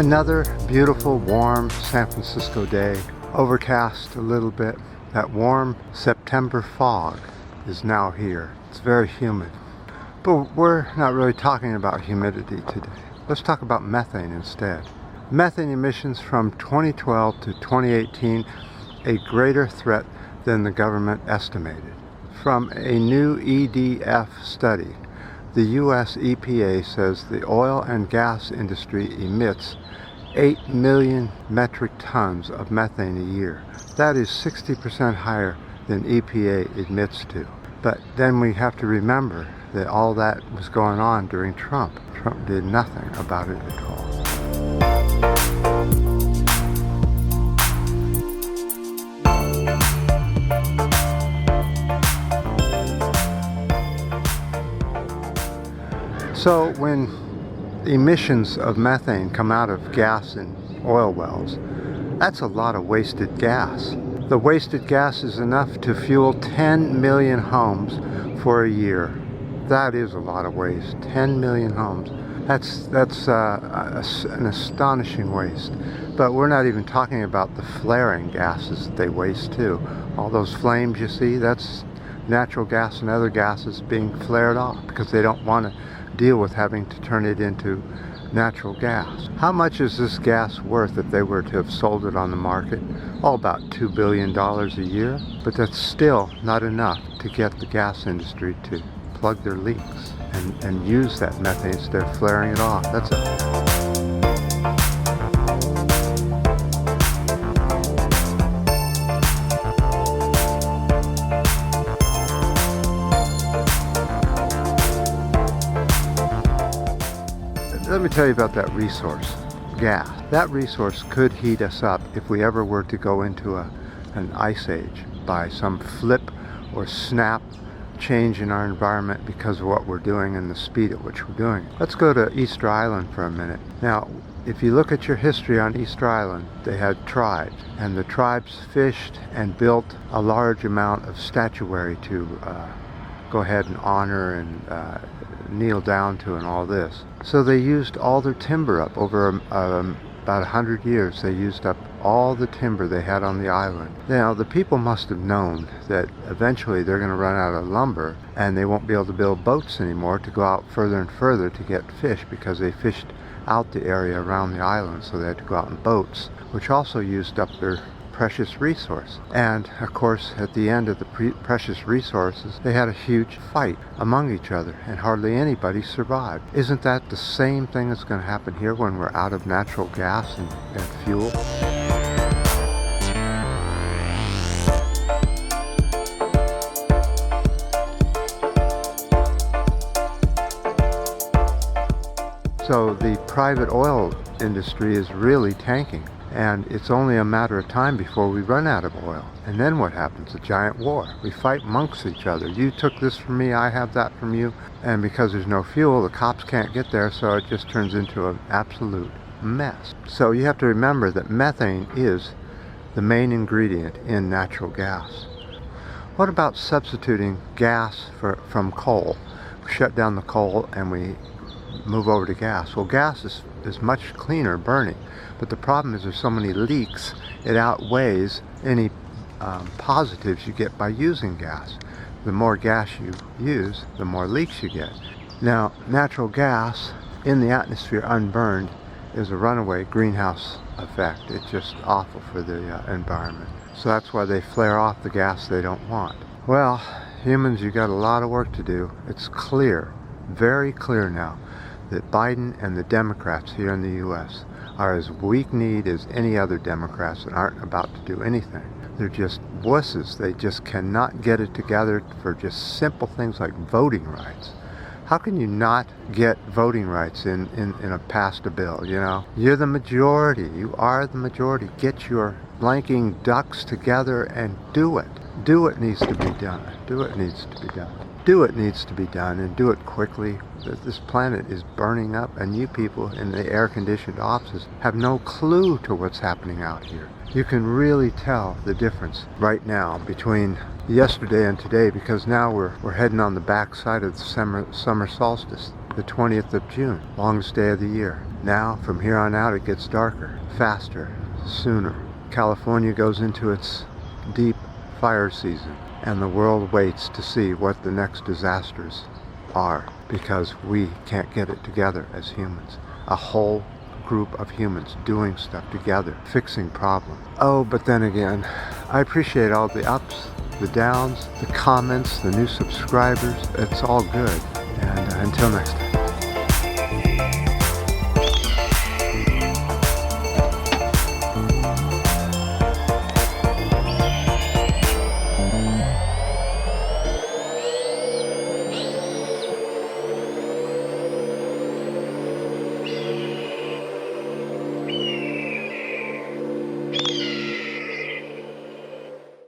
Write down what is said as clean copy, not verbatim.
Another beautiful, warm San Francisco day. Overcast a little bit. That warm September fog is now here. It's very humid. But we're not really talking about humidity today. Let's talk about methane instead. Methane emissions from 2012 to 2018, a greater threat than the government estimated. From a new EDF study, the US EPA says the oil and gas industry emits 8 million metric tons of methane a year. That is 60% higher than EPA admits to. But then we have to remember that all that was going on during Trump. Trump did nothing about it at all. So when emissions of methane come out of gas and oil wells, that's a lot of wasted gas. The wasted gas is enough to fuel 10 million homes for a year. That is a lot of waste. 10 million homes. That's an astonishing waste. But we're not even talking about the flaring gases that they waste too. All those flames you see, that's natural gas and other gases being flared off because they don't want to deal with having to turn it into natural gas. How much is this gas worth if they were to have sold it on the market? Oh, about $2 billion a year. But that's still not enough to get the gas industry to plug their leaks and use that methane instead of flaring it off. Let me tell you about that resource, gas. That resource could heat us up if we ever were to go into an ice age by some flip or snap change in our environment because of what we're doing and the speed at which we're doing it. Let's go to Easter Island for a minute. Now, if you look at your history on Easter Island, they had tribes, and the tribes fished and built a large amount of statuary to go ahead and honor and kneel down to and all this. So they used all their timber up over about 100 years. They used up all the timber they had on the island. Now, the people must have known that eventually they're going to run out of lumber and they won't be able to build boats anymore to go out further and further to get fish because they fished out the area around the island, so they had to go out in boats, which also used up their precious resource. And of course, at the end of the precious resources, they had a huge fight among each other and hardly anybody survived. Isn't that the same thing that's going to happen here when we're out of natural gas and fuel? So the private oil industry is really tanking. And it's only a matter of time before we run out of oil. And then what happens? A giant war. We fight amongst each other. You took this from me, I have that from you. And because there's no fuel, the cops can't get there, so it just turns into an absolute mess. So you have to remember that methane is the main ingredient in natural gas. What about substituting gas from coal? We shut down the coal and we move over to gas. Well, gas is much cleaner burning, but the problem is there's so many leaks, it outweighs any positives you get by using gas. The more gas you use, the more leaks you get. Now, natural gas in the atmosphere unburned is a runaway greenhouse effect. It's just awful for the environment. So that's why they flare off the gas they don't want. Well, humans, you got a lot of work to do. It's clear, very clear now, that Biden and the Democrats here in the U.S. are as weak-kneed as any other Democrats and aren't about to do anything. They're just wusses. They just cannot get it together for just simple things like voting rights. How can you not get voting rights in a passed a bill, you know? You're the majority. You are the majority. Get your blanking ducks together and do it. Do what needs to be done. Do what needs to be done. Do what needs to be done, and do it quickly. This planet is burning up, and you people in the air-conditioned offices have no clue to what's happening out here. You can really tell the difference right now between yesterday and today, because now we're heading on the back side of the summer solstice. the 20th of June, longest day of the year. Now, from here on out, it gets darker, faster, sooner. California goes into its deep fire season, and the world waits to see what the next disasters are, because we can't get it together as humans. A whole group of humans doing stuff together, fixing problems. Oh, but then again, I appreciate all the ups, the downs, the comments, the new subscribers. It's all good. And until next time.